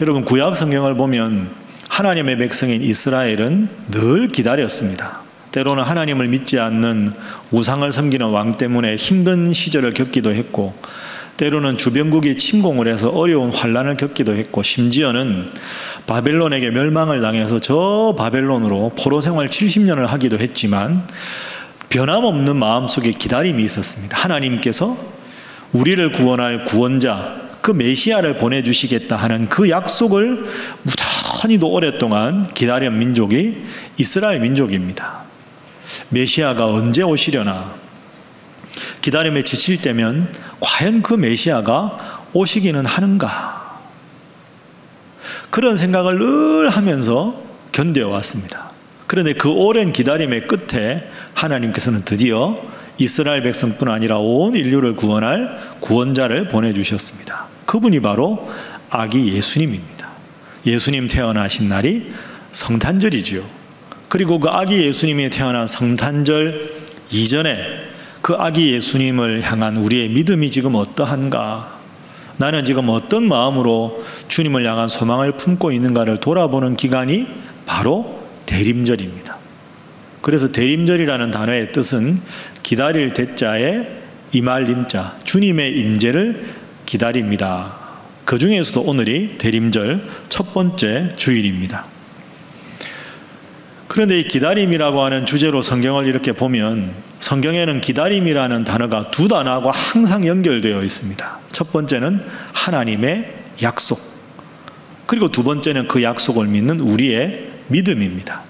여러분, 구약 성경을 보면 하나님의 백성인 이스라엘은 늘 기다렸습니다. 때로는 하나님을 믿지 않는 우상을 섬기는 왕 때문에 힘든 시절을 겪기도 했고, 때로는 주변국이 침공을 해서 어려운 환난을 겪기도 했고, 심지어는 바벨론에게 멸망을 당해서 저 바벨론으로 포로 생활 70년을 하기도 했지만 변함없는 마음속에 기다림이 있었습니다. 하나님께서 우리를 구원할 구원자, 그 메시아를 보내주시겠다 하는 그 약속을 무단히도 오랫동안 기다린 민족이 이스라엘 민족입니다. 메시아가 언제 오시려나, 기다림에 지칠 때면 과연 그 메시아가 오시기는 하는가, 그런 생각을 늘 하면서 견뎌왔습니다. 그런데 그 오랜 기다림의 끝에 하나님께서는 드디어 이스라엘 백성뿐 아니라 온 인류를 구원할 구원자를 보내주셨습니다. 그분이 바로 아기 예수님입니다. 예수님 태어나신 날이 성탄절이지요. 그리고 그 아기 예수님이 태어난 성탄절 이전에 그 아기 예수님을 향한 우리의 믿음이 지금 어떠한가, 나는 지금 어떤 마음으로 주님을 향한 소망을 품고 있는가를 돌아보는 기간이 바로 대림절입니다. 그래서 대림절이라는 단어의 뜻은 기다릴 대자에 임할 임자, 주님의 임재를 기다립니다. 그 중에서도 오늘이 대림절 첫 번째 주일입니다. 그런데 이 기다림이라고 하는 주제로 성경을 이렇게 보면 성경에는 기다림이라는 단어가 두 단어하고 항상 연결되어 있습니다. 첫 번째는 하나님의 약속, 그리고 두 번째는 그 약속을 믿는 우리의 믿음입니다.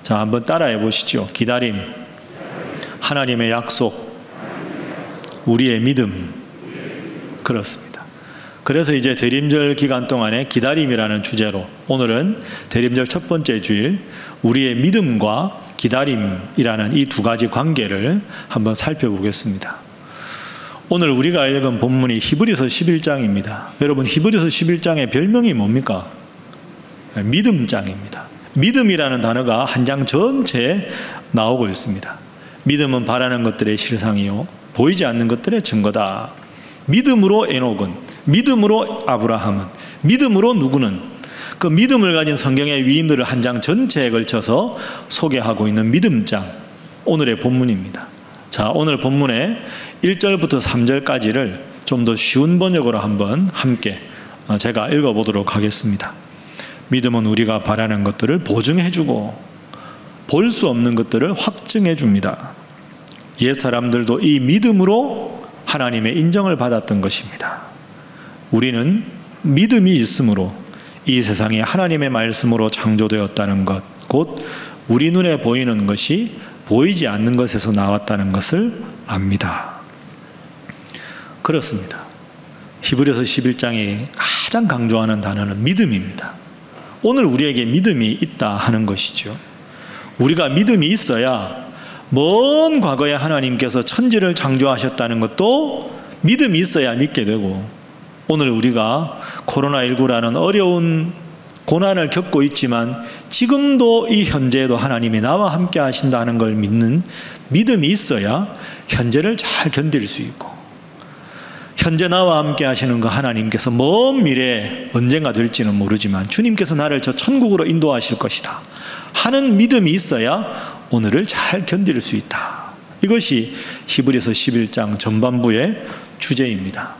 자, 한번 따라해 보시죠. 기다림, 하나님의 약속, 우리의 믿음. 그렇습니다. 그래서 이제 대림절 기간 동안에 기다림이라는 주제로 오늘은 대림절 첫 번째 주일, 우리의 믿음과 기다림이라는 이 두 가지 관계를 한번 살펴보겠습니다. 오늘 우리가 읽은 본문이 히브리서 11장입니다. 여러분, 히브리서 11장의 별명이 뭡니까? 믿음장입니다. 믿음이라는 단어가 한 장 전체에 나오고 있습니다. 믿음은 바라는 것들의 실상이요 보이지 않는 것들의 증거다. 믿음으로 에녹은, 믿음으로 아브라함은, 믿음으로 누구는, 그 믿음을 가진 성경의 위인들을 한 장 전체에 걸쳐서 소개하고 있는 믿음장, 오늘의 본문입니다. 자, 오늘 본문의 1절부터 3절까지를 좀 더 쉬운 번역으로 한번 함께 제가 읽어보도록 하겠습니다. 믿음은 우리가 바라는 것들을 보증해주고 볼 수 없는 것들을 확증해줍니다. 옛 사람들도 이 믿음으로 하나님의 인정을 받았던 것입니다. 우리는 믿음이 있으므로 이 세상이 하나님의 말씀으로 창조되었다는 것, 곧 우리 눈에 보이는 것이 보이지 않는 것에서 나왔다는 것을 압니다. 그렇습니다. 히브리서 11장이 가장 강조하는 단어는 믿음입니다. 오늘 우리에게 믿음이 있다 하는 것이죠. 우리가 믿음이 있어야 먼 과거에 하나님께서 천지를 창조하셨다는 것도 믿음이 있어야 믿게 되고, 오늘 우리가 코로나19라는 어려운 고난을 겪고 있지만 지금도 이 현재에도 하나님이 나와 함께 하신다는 걸 믿는 믿음이 있어야 현재를 잘 견딜 수 있고, 현재 나와 함께 하시는 그 하나님께서 먼 미래에 언젠가 될지는 모르지만 주님께서 나를 저 천국으로 인도하실 것이다 하는 믿음이 있어야 오늘을 잘 견딜 수 있다. 이것이 히브리서 11장 전반부의 주제입니다.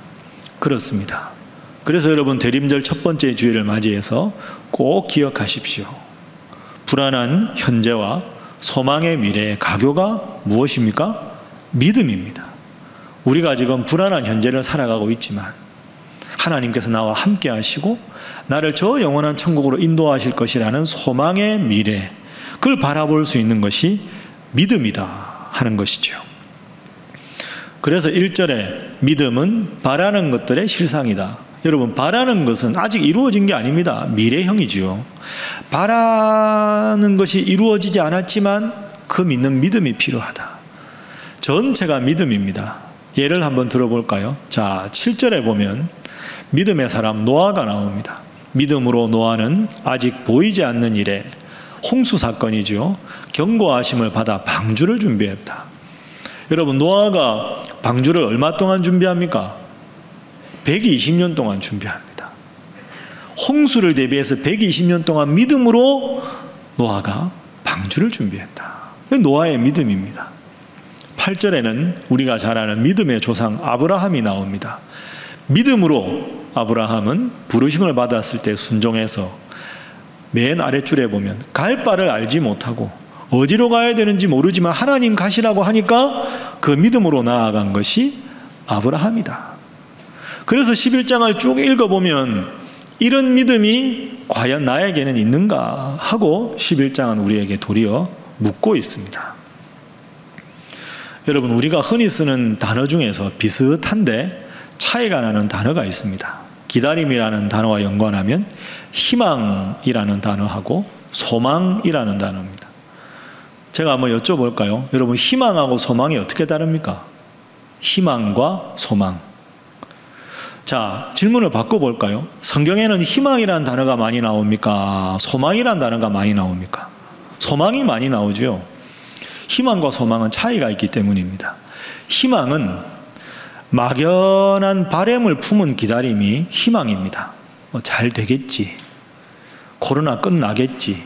그렇습니다. 그래서 여러분, 대림절 첫 번째 주일을 맞이해서 꼭 기억하십시오. 불안한 현재와 소망의 미래의 가교가 무엇입니까? 믿음입니다. 우리가 지금 불안한 현재를 살아가고 있지만 하나님께서 나와 함께 하시고 나를 저 영원한 천국으로 인도하실 것이라는 소망의 미래, 그걸 바라볼 수 있는 것이 믿음이다 하는 것이죠. 그래서 1절에 믿음은 바라는 것들의 실상이다. 여러분, 바라는 것은 아직 이루어진 게 아닙니다. 미래형이지요. 바라는 것이 이루어지지 않았지만 그 믿는 믿음이 필요하다. 전체가 믿음입니다. 예를 한번 들어볼까요? 자, 7절에 보면 믿음의 사람 노아가 나옵니다. 믿음으로 노아는 아직 보이지 않는 일에, 홍수 사건이죠, 경고하심을 받아 방주를 준비했다. 여러분, 노아가 방주를 얼마 동안 준비합니까? 120년 동안 준비합니다. 홍수를 대비해서 120년 동안 믿음으로 노아가 방주를 준비했다. 노아의 믿음입니다. 8절에는 우리가 잘 아는 믿음의 조상 아브라함이 나옵니다. 믿음으로 아브라함은 부르심을 받았을 때 순종해서 맨 아랫줄에 보면 갈 바를 알지 못하고 어디로 가야 되는지 모르지만 하나님 가시라고 하니까 그 믿음으로 나아간 것이 아브라함이다. 그래서 11장을 쭉 읽어보면 이런 믿음이 과연 나에게는 있는가 하고 11장은 우리에게 도리어 묻고 있습니다. 여러분, 우리가 흔히 쓰는 단어 중에서 비슷한데 차이가 나는 단어가 있습니다. 기다림이라는 단어와 연관하면 희망이라는 단어하고 소망이라는 단어입니다. 제가 한번 여쭤볼까요? 여러분, 희망하고 소망이 어떻게 다릅니까? 희망과 소망. 자, 질문을 바꿔볼까요? 성경에는 희망이라는 단어가 많이 나옵니까? 소망이라는 단어가 많이 나옵니까? 소망이 많이 나오죠. 희망과 소망은 차이가 있기 때문입니다. 희망은 막연한 바람을 품은 기다림이 희망입니다. 잘 되겠지. 코로나 끝나겠지.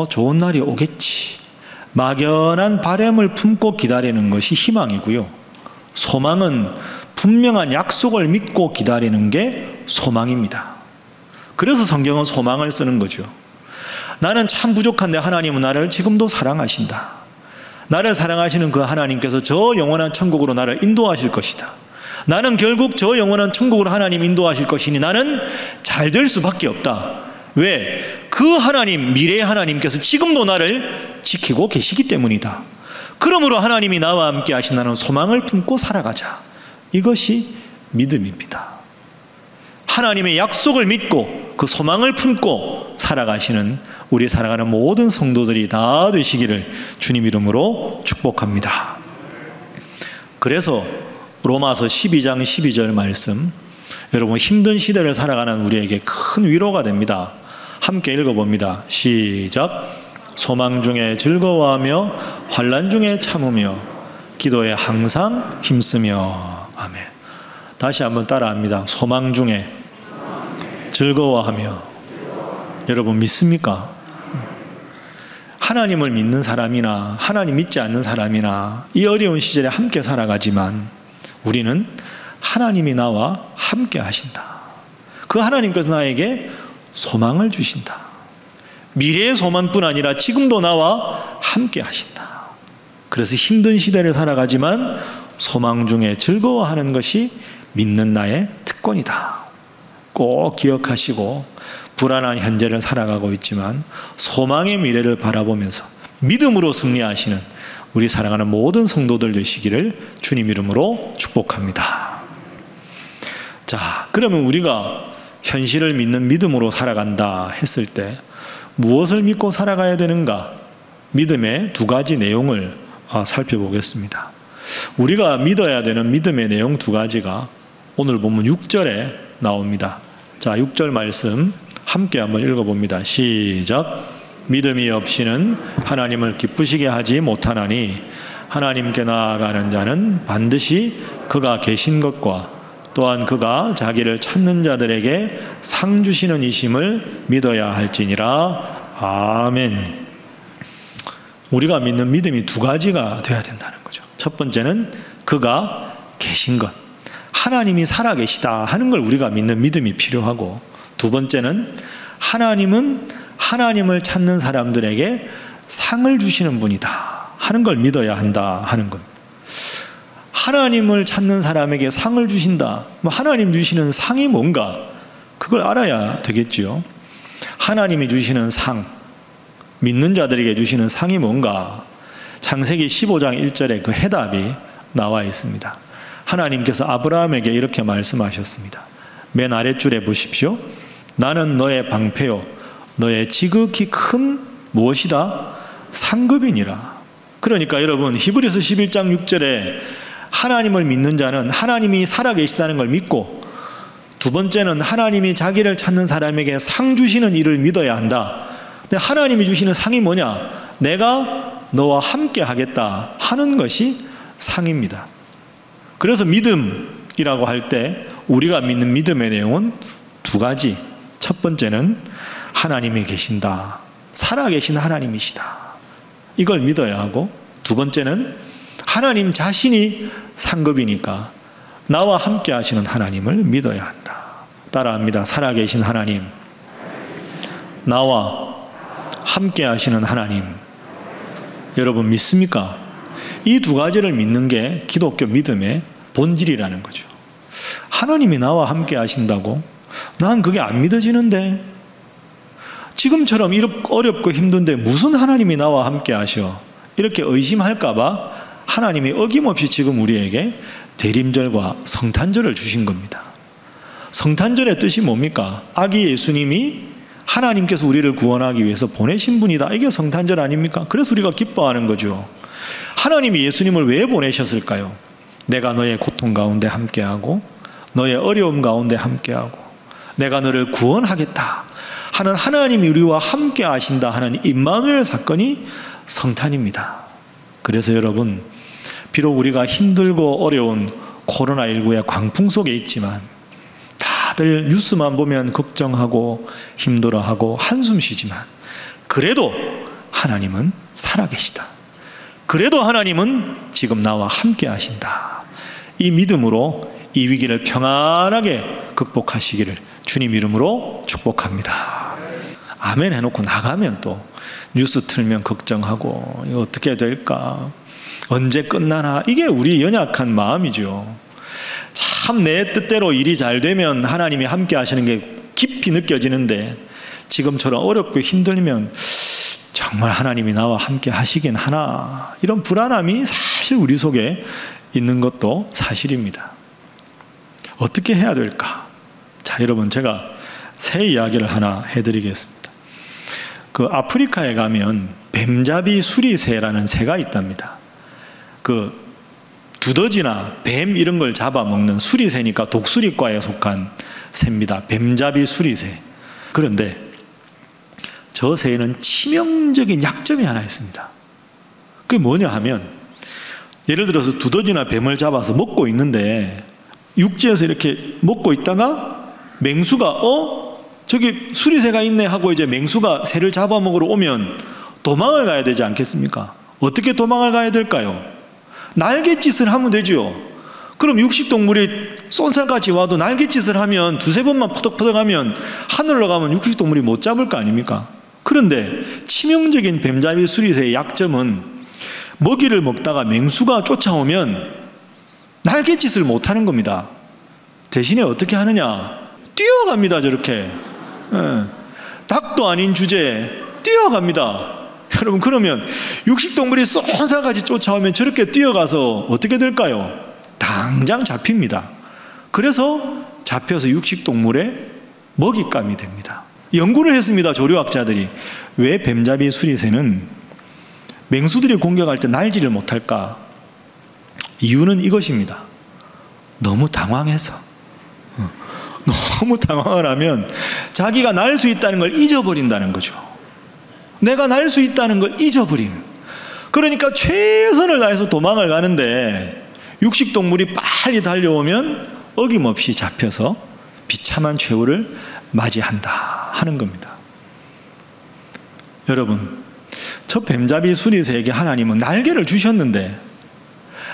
좋은 날이 오겠지. 막연한 바람을 품고 기다리는 것이 희망이고요. 소망은 분명한 약속을 믿고 기다리는 게 소망입니다. 그래서 성경은 소망을 쓰는 거죠. 나는 참 부족한데 하나님은 나를 지금도 사랑하신다. 나를 사랑하시는 그 하나님께서 저 영원한 천국으로 나를 인도하실 것이다. 나는 결국 저 영원한 천국으로 하나님 인도하실 것이니 나는 잘 될 수밖에 없다. 왜? 그 하나님, 미래의 하나님께서 지금도 나를 지키고 계시기 때문이다. 그러므로 하나님이 나와 함께 하신다는 소망을 품고 살아가자. 이것이 믿음입니다. 하나님의 약속을 믿고 그 소망을 품고 살아가시는 우리 살아가는 모든 성도들이 다 되시기를 주님 이름으로 축복합니다. 그래서 로마서 12장 12절 말씀, 여러분 힘든 시대를 살아가는 우리에게 큰 위로가 됩니다. 함께 읽어봅니다. 시작. 소망 중에 즐거워하며 환난 중에 참으며 기도에 항상 힘쓰며. 아멘. 다시 한번 따라합니다. 소망 중에 즐거워하며. 여러분 믿습니까? 하나님을 믿는 사람이나 하나님 믿지 않는 사람이나 이 어려운 시절에 함께 살아가지만 우리는 하나님이 나와 함께 하신다. 그 하나님께서 나에게 소망을 주신다. 미래의 소망뿐 아니라 지금도 나와 함께 하신다. 그래서 힘든 시대를 살아가지만 소망 중에 즐거워하는 것이 믿는 나의 특권이다. 꼭 기억하시고 불안한 현재를 살아가고 있지만 소망의 미래를 바라보면서 믿음으로 승리하시는 우리 사랑하는 모든 성도들 되시기를 주님 이름으로 축복합니다. 자, 그러면 우리가 현실을 믿는 믿음으로 살아간다 했을 때 무엇을 믿고 살아가야 되는가? 믿음의 두 가지 내용을 살펴보겠습니다. 우리가 믿어야 되는 믿음의 내용 두 가지가 오늘 보면 6절에 나옵니다. 자, 6절 말씀 함께 한번 읽어봅니다. 시작. 믿음이 없이는 하나님을 기쁘시게 하지 못하나니 하나님께 나아가는 자는 반드시 그가 계신 것과 또한 그가 자기를 찾는 자들에게 상 주시는 이심을 믿어야 할지니라. 아멘. 우리가 믿는 믿음이 두 가지가 되어야 된다는 거죠. 첫 번째는 그가 계신 것, 하나님이 살아계시다 하는 걸 우리가 믿는 믿음이 필요하고, 두 번째는 하나님은 하나님을 찾는 사람들에게 상을 주시는 분이다 하는 걸 믿어야 한다 하는 것. 하나님을 찾는 사람에게 상을 주신다. 하나님 주시는 상이 뭔가? 그걸 알아야 되겠지요. 하나님이 주시는 상, 믿는 자들에게 주시는 상이 뭔가? 창세기 15장 1절에 그 해답이 나와 있습니다. 하나님께서 아브라함에게 이렇게 말씀하셨습니다. 맨 아랫줄에 보십시오. 나는 너의 방패요 너의 지극히 큰 무엇이다? 상급이니라. 그러니까 여러분 히브리서 11장 6절에 하나님을 믿는 자는 하나님이 살아계시다는 걸 믿고, 두 번째는 하나님이 자기를 찾는 사람에게 상 주시는 일을 믿어야 한다. 근데 하나님이 주시는 상이 뭐냐? 내가 너와 함께 하겠다 하는 것이 상입니다. 그래서 믿음이라고 할 때 우리가 믿는 믿음의 내용은 두 가지. 첫 첫 번째는 하나님이 계신다. 살아계신 하나님이시다. 이걸 믿어야 하고, 두 번째는 하나님 자신이 상급이니까 나와 함께 하시는 하나님을 믿어야 한다. 따라합니다. 살아계신 하나님, 나와 함께 하시는 하나님. 여러분 믿습니까? 이 두 가지를 믿는 게 기독교 믿음의 본질이라는 거죠. 하나님이 나와 함께 하신다고? 난 그게 안 믿어지는데. 지금처럼 이렇게 어렵고 힘든데 무슨 하나님이 나와 함께 하셔? 이렇게 의심할까 봐 하나님이 어김없이 지금 우리에게 대림절과 성탄절을 주신 겁니다. 성탄절의 뜻이 뭡니까? 아기 예수님이 하나님께서 우리를 구원하기 위해서 보내신 분이다. 이게 성탄절 아닙니까? 그래서 우리가 기뻐하는 거죠. 하나님이 예수님을 왜 보내셨을까요? 내가 너의 고통 가운데 함께하고 너의 어려움 가운데 함께하고 내가 너를 구원하겠다 하는 하나님이 우리와 함께 하신다 하는 임마누엘 사건이 성탄입니다. 그래서 여러분, 비록 우리가 힘들고 어려운 코로나19의 광풍 속에 있지만 다들 뉴스만 보면 걱정하고 힘들어하고 한숨 쉬지만 그래도 하나님은 살아계시다. 그래도 하나님은 지금 나와 함께 하신다. 이 믿음으로 이 위기를 평안하게 극복하시기를 주님 이름으로 축복합니다. 아멘 해놓고 나가면 또 뉴스 틀면 걱정하고 이거 어떻게 될까? 언제 끝나나? 이게 우리 연약한 마음이죠. 참 내 뜻대로 일이 잘 되면 하나님이 함께 하시는 게 깊이 느껴지는데 지금처럼 어렵고 힘들면 정말 하나님이 나와 함께 하시긴 하나? 이런 불안함이 사실 우리 속에 있는 것도 사실입니다. 어떻게 해야 될까? 자, 여러분, 제가 새 이야기를 하나 해드리겠습니다. 그 아프리카에 가면 뱀잡이 수리새라는 새가 있답니다. 그 두더지나 뱀 이런 걸 잡아먹는 수리새니까 독수리과에 속한 새입니다. 뱀잡이 수리새. 그런데 저 새에는 치명적인 약점이 하나 있습니다. 그게 뭐냐 하면, 예를 들어서 두더지나 뱀을 잡아서 먹고 있는데 육지에서 이렇게 먹고 있다가 맹수가 저기 수리새가 있네 하고 이제 맹수가 새를 잡아먹으러 오면 도망을 가야 되지 않겠습니까? 어떻게 도망을 가야 될까요? 날갯짓을 하면 되죠. 그럼 육식동물이 쏜살같이 와도 날갯짓을 하면 두세 번만 퍼덕퍼덕 하면 하늘로 가면 육식동물이 못 잡을 거 아닙니까? 그런데 치명적인 뱀잡이 수리새의 약점은 먹이를 먹다가 맹수가 쫓아오면 날갯짓을 못하는 겁니다. 대신에 어떻게 하느냐? 뛰어갑니다. 저렇게. 닭도 아닌 주제에 뛰어갑니다. 여러분, 그러면 육식동물이 쏜살같이 쫓아오면 저렇게 뛰어가서 어떻게 될까요? 당장 잡힙니다. 그래서 잡혀서 육식동물의 먹잇감이 됩니다. 연구를 했습니다. 조류학자들이. 왜 뱀잡이 수리새는 맹수들이 공격할 때 날지를 못할까? 이유는 이것입니다. 너무 당황해서. 너무 당황을 하면 자기가 날 수 있다는 걸 잊어버린다는 거죠. 내가 날 수 있다는 걸 잊어버리는. 그러니까 최선을 다해서 도망을 가는데 육식동물이 빨리 달려오면 어김없이 잡혀서 비참한 최후를 맞이한다 하는 겁니다. 여러분, 저 뱀잡이 수리새에게 하나님은 날개를 주셨는데,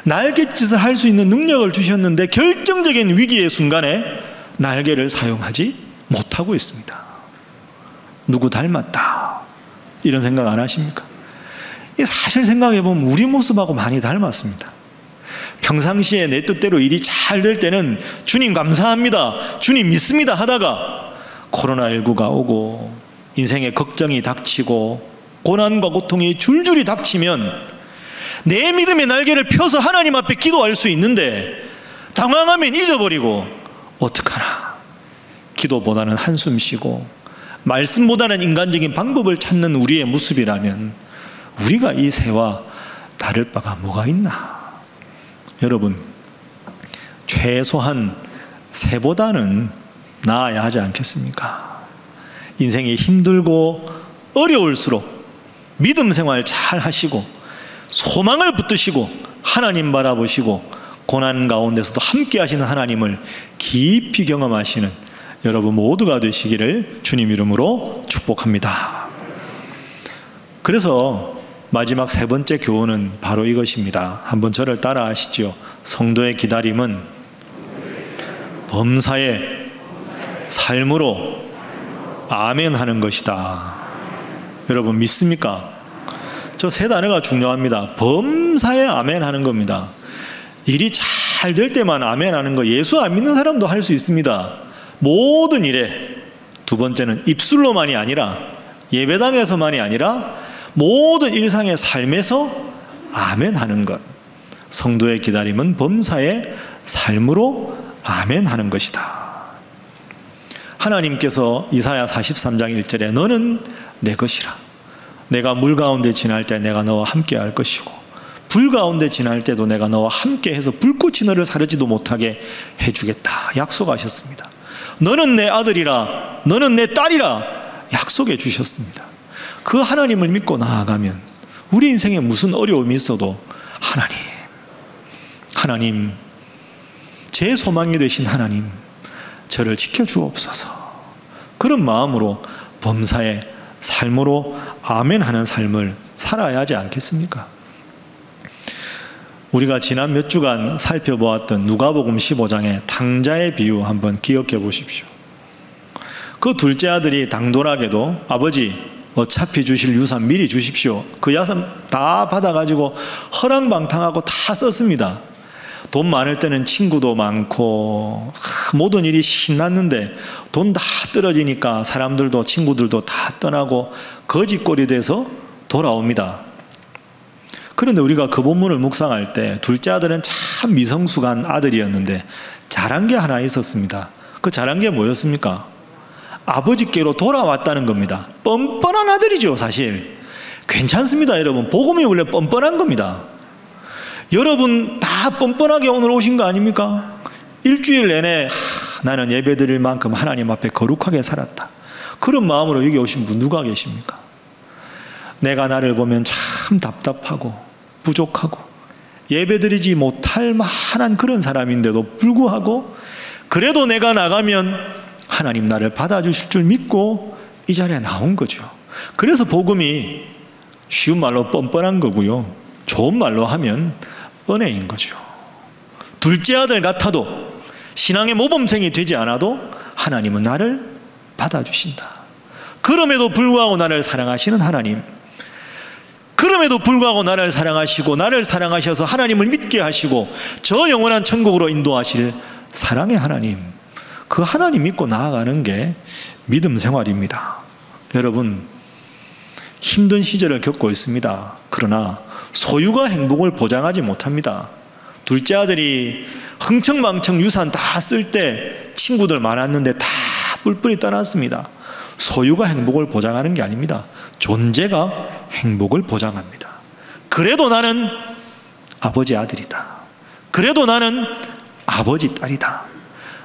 날갯짓을 할 수 있는 능력을 주셨는데 결정적인 위기의 순간에 날개를 사용하지 못하고 있습니다. 누구 닮았다 이런 생각 안 하십니까? 사실 생각해보면 우리 모습하고 많이 닮았습니다. 평상시에 내 뜻대로 일이 잘 될 때는 주님 감사합니다, 주님 믿습니다 하다가 코로나19가 오고 인생에 걱정이 닥치고 고난과 고통이 줄줄이 닥치면 내 믿음의 날개를 펴서 하나님 앞에 기도할 수 있는데 당황하면 잊어버리고 어떡하나, 기도보다는 한숨 쉬고 말씀보다는 인간적인 방법을 찾는 우리의 모습이라면 우리가 이 새와 다를 바가 뭐가 있나? 여러분, 최소한 새보다는 나아야 하지 않겠습니까? 인생이 힘들고 어려울수록 믿음 생활 잘 하시고 소망을 붙드시고 하나님 바라보시고 고난 가운데서도 함께 하시는 하나님을 깊이 경험하시는 여러분 모두가 되시기를 주님 이름으로 축복합니다. 그래서 마지막 세 번째 교훈은 바로 이것입니다. 한번 저를 따라 하시죠. 성도의 기다림은 범사의 삶으로 아멘 하는 것이다. 여러분 믿습니까? 저 세 단어가 중요합니다. 범사에 아멘 하는 겁니다. 일이 잘 될 때만 아멘 하는 거, 예수 안 믿는 사람도 할 수 있습니다. 모든 일에. 두 번째는 입술로만이 아니라, 예배당에서만이 아니라 모든 일상의 삶에서 아멘 하는 것. 성도의 기다림은 범사의 삶으로 아멘 하는 것이다. 하나님께서 이사야 43장 1절에 너는 내 것이라. 내가 물 가운데 지날 때 내가 너와 함께 할 것이고 불 가운데 지날 때도 내가 너와 함께 해서 불꽃이 너를 사르지도 못하게 해주겠다 약속하셨습니다. 너는 내 아들이라, 너는 내 딸이라 약속해 주셨습니다. 그 하나님을 믿고 나아가면 우리 인생에 무슨 어려움이 있어도 하나님, 제 소망이 되신 하나님, 저를 지켜주옵소서. 그런 마음으로 범사의 삶으로 아멘 하는 삶을 살아야 하지 않겠습니까? 우리가 지난 몇 주간 살펴보았던 누가복음 15장의 탕자의 비유 한번 기억해 보십시오. 그 둘째 아들이 당돌하게도 아버지 어차피 주실 유산 미리 주십시오. 그 유산 다 받아가지고 허랑방탕하고 다 썼습니다. 돈 많을 때는 친구도 많고 모든 일이 신났는데 돈 다 떨어지니까 사람들도 친구들도 다 떠나고 거지꼴이 돼서 돌아옵니다. 그런데 우리가 그 본문을 묵상할 때 둘째 아들은 참 미성숙한 아들이었는데 잘한 게 하나 있었습니다. 그 잘한 게 뭐였습니까? 아버지께로 돌아왔다는 겁니다. 뻔뻔한 아들이죠, 사실. 괜찮습니다, 여러분. 복음이 원래 뻔뻔한 겁니다. 여러분 다 뻔뻔하게 오늘 오신 거 아닙니까? 일주일 내내 나는 예배드릴 만큼 하나님 앞에 거룩하게 살았다. 그런 마음으로 여기 오신 분 누가 계십니까? 내가 나를 보면 참 답답하고 부족하고 예배드리지 못할 만한 그런 사람인데도 불구하고 그래도 내가 나가면 하나님 나를 받아주실 줄 믿고 이 자리에 나온 거죠. 그래서 복음이 쉬운 말로 뻔뻔한 거고요. 좋은 말로 하면 은혜인 거죠. 둘째 아들 같아도 신앙의 모범생이 되지 않아도 하나님은 나를 받아주신다. 그럼에도 불구하고 나를 사랑하시는 하나님, 그럼에도 불구하고 나를 사랑하시고 나를 사랑하셔서 하나님을 믿게 하시고 저 영원한 천국으로 인도하실 사랑의 하나님, 그 하나님 믿고 나아가는 게 믿음 생활입니다. 여러분 힘든 시절을 겪고 있습니다. 그러나 소유가 행복을 보장하지 못합니다. 둘째 아들이 흥청망청 유산 다 쓸 때 친구들 많았는데 다 뿔뿔이 떠났습니다. 소유가 행복을 보장하는 게 아닙니다. 존재가 행복을 보장합니다. 그래도 나는 아버지 아들이다. 그래도 나는 아버지 딸이다.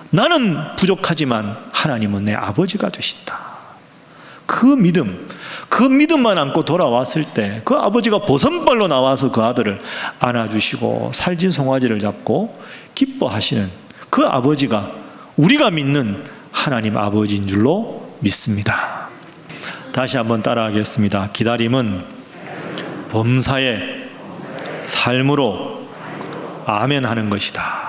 나는 부족하지만 하나님은 내 아버지가 되신다. 그 믿음만 안고 돌아왔을 때 그 아버지가 보선발로 나와서 그 아들을 안아주시고 살진 송아지를 잡고 기뻐하시는 그 아버지가 우리가 믿는 하나님 아버지인 줄로 믿습니다. 다시 한번 따라하겠습니다. 기다림은 범사의 삶으로 아멘 하는 것이다.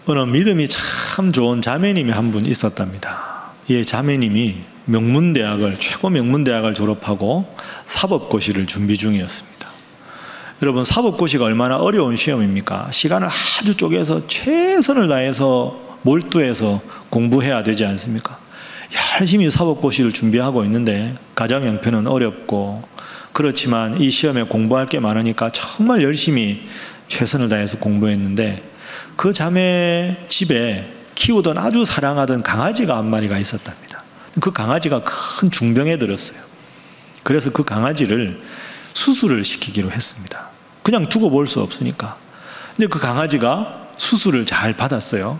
어느 믿음이 참 좋은 자매님이 한 분 있었답니다. 이 자매님이 최고 명문대학을 졸업하고 사법고시를 준비 중이었습니다. 여러분 사법고시가 얼마나 어려운 시험입니까? 시간을 아주 쪼개서 최선을 다해서 몰두해서 공부해야 되지 않습니까? 열심히 사법고시를 준비하고 있는데 가정 형편은 어렵고 그렇지만 이 시험에 공부할 게 많으니까 정말 열심히 최선을 다해서 공부했는데 그 자매 집에 키우던 아주 사랑하던 강아지가 한 마리가 있었답니다. 그 강아지가 큰 중병에 들었어요. 그래서 그 강아지를 수술을 시키기로 했습니다. 그냥 두고 볼 수 없으니까. 근데 그 강아지가 수술을 잘 받았어요.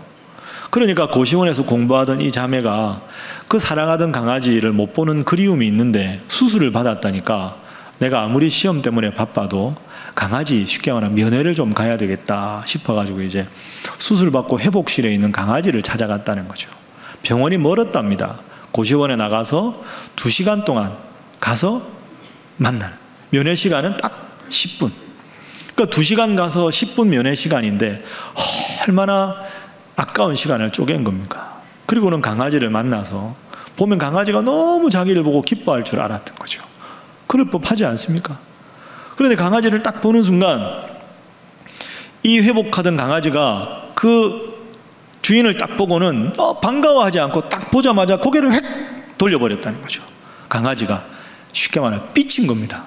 그러니까 고시원에서 공부하던 이 자매가 그 사랑하던 강아지를 못 보는 그리움이 있는데 수술을 받았다니까 내가 아무리 시험 때문에 바빠도 강아지, 쉽게 말하면 면회를 좀 가야 되겠다 싶어가지고 이제 수술받고 회복실에 있는 강아지를 찾아갔다는 거죠. 병원이 멀었답니다. 고시원에 나가서 2시간 동안 가서 만날 면회 시간은 딱 10분. 그러니까 2시간 가서 10분 면회 시간인데 얼마나 아까운 시간을 쪼갠 겁니까? 그리고는 강아지를 만나서 보면 강아지가 너무 자기를 보고 기뻐할 줄 알았던 거죠. 그럴 법하지 않습니까? 그런데 강아지를 딱 보는 순간 이 회복하던 강아지가 그 주인을 딱 보고는 반가워하지 않고 딱 보자마자 고개를 획 돌려버렸다는 거죠. 강아지가 쉽게 말하면 삐친 겁니다.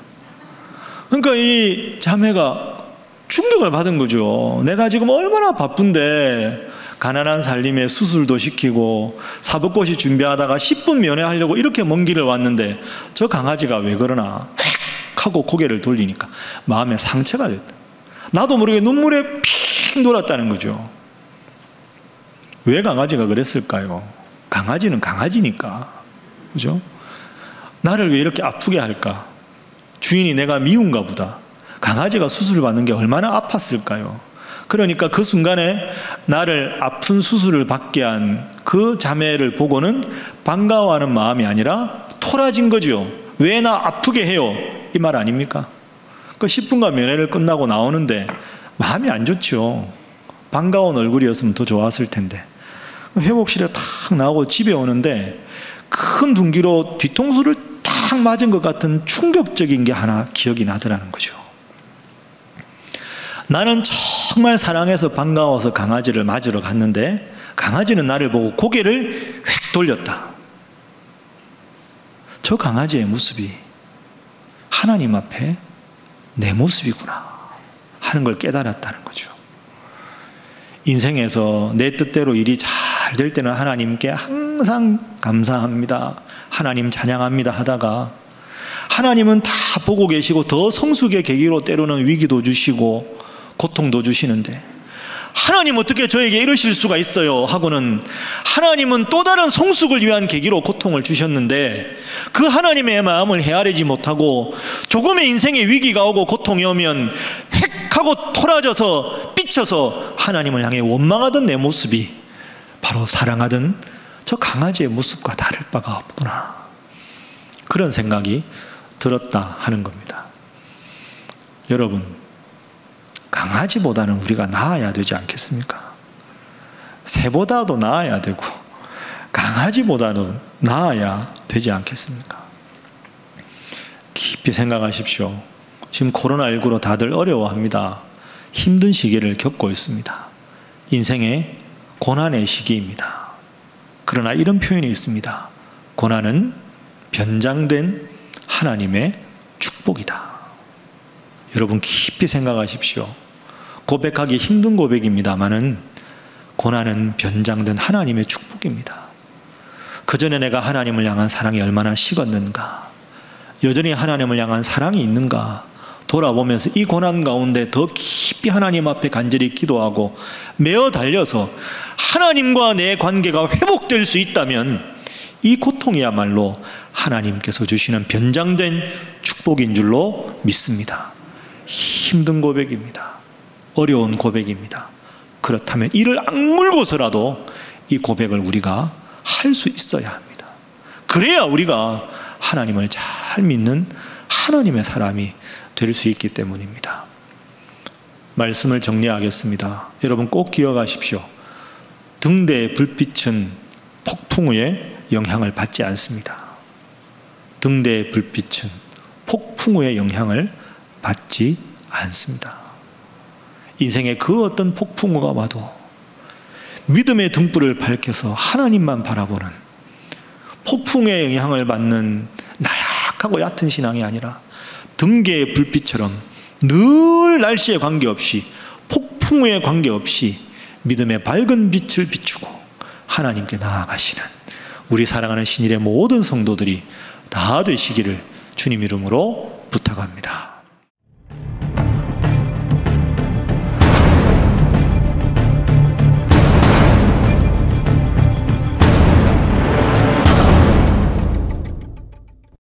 그러니까 이 자매가 충격을 받은 거죠. 내가 지금 얼마나 바쁜데 가난한 살림에 수술도 시키고 사법고시 준비하다가 10분 면회하려고 이렇게 먼 길을 왔는데 저 강아지가 왜 그러나 획 하고 고개를 돌리니까 마음에 상처가 됐다. 나도 모르게 눈물에 픽 돌았다는 거죠. 왜 강아지가 그랬을까요? 강아지는 강아지니까. 그죠? 나를 왜 이렇게 아프게 할까? 주인이 내가 미운가 보다. 강아지가 수술을 받는 게 얼마나 아팠을까요? 그러니까 그 순간에 나를 아픈 수술을 받게 한 그 자매를 보고는 반가워하는 마음이 아니라 토라진 거죠. 왜 나 아프게 해요? 이 말 아닙니까? 그 10분간 면회를 끝나고 나오는데 마음이 안 좋죠. 반가운 얼굴이었으면 더 좋았을 텐데. 회복실에 탁 나오고 집에 오는데 큰 둔기로 뒤통수를 탁 맞은 것 같은 충격적인 게 하나 기억이 나더라는 거죠. 나는 정말 사랑해서 반가워서 강아지를 맞으러 갔는데 강아지는 나를 보고 고개를 휙 돌렸다. 저 강아지의 모습이 하나님 앞에 내 모습이구나 하는 걸 깨달았다는 거죠. 인생에서 내 뜻대로 일이 잘 될 때는 하나님께 항상 감사합니다, 하나님 찬양합니다 하다가 하나님은 다 보고 계시고 더 성숙의 계기로 때로는 위기도 주시고 고통도 주시는데 하나님 어떻게 저에게 이러실 수가 있어요 하고는 하나님은 또 다른 성숙을 위한 계기로 고통을 주셨는데 그 하나님의 마음을 헤아리지 못하고 조금의 인생의 위기가 오고 고통이 오면 획 하고 토라져서 삐쳐서 하나님을 향해 원망하던 내 모습이 바로 사랑하던 저 강아지의 모습과 다를 바가 없구나, 그런 생각이 들었다 하는 겁니다. 여러분, 강아지보다는 우리가 나아야 되지 않겠습니까? 새보다도 나아야 되고 강아지보다는 나아야 되지 않겠습니까? 깊이 생각하십시오. 지금 코로나19로 다들 어려워합니다. 힘든 시기를 겪고 있습니다. 인생의 고난의 시기입니다. 그러나 이런 표현이 있습니다. 고난은 변장된 하나님의 축복이다. 여러분 깊이 생각하십시오. 고백하기 힘든 고백입니다마는 고난은 변장된 하나님의 축복입니다. 그전에 내가 하나님을 향한 사랑이 얼마나 식었는가, 여전히 하나님을 향한 사랑이 있는가 돌아보면서 이 고난 가운데 더 깊이 하나님 앞에 간절히 기도하고 매어 달려서 하나님과 내 관계가 회복될 수 있다면 이 고통이야말로 하나님께서 주시는 변장된 축복인 줄로 믿습니다. 힘든 고백입니다. 어려운 고백입니다. 그렇다면 이를 악물고서라도 이 고백을 우리가 할 수 있어야 합니다. 그래야 우리가 하나님을 잘 믿는 하나님의 사람이 될 수 있기 때문입니다. 말씀을 정리하겠습니다. 여러분 꼭 기억하십시오. 등대의 불빛은 폭풍 후에 영향을 받지 않습니다. 등대의 불빛은 폭풍 후에 영향을 받지 않습니다. 인생의 그 어떤 폭풍우가 와도 믿음의 등불을 밝혀서 하나님만 바라보는 폭풍의 영향을 받는 나약하고 얕은 신앙이 아니라 등대의 불빛처럼 늘 날씨에 관계없이 폭풍우에 관계없이 믿음의 밝은 빛을 비추고 하나님께 나아가시는 우리 사랑하는 신일의 모든 성도들이 다 되시기를 주님 이름으로 부탁합니다.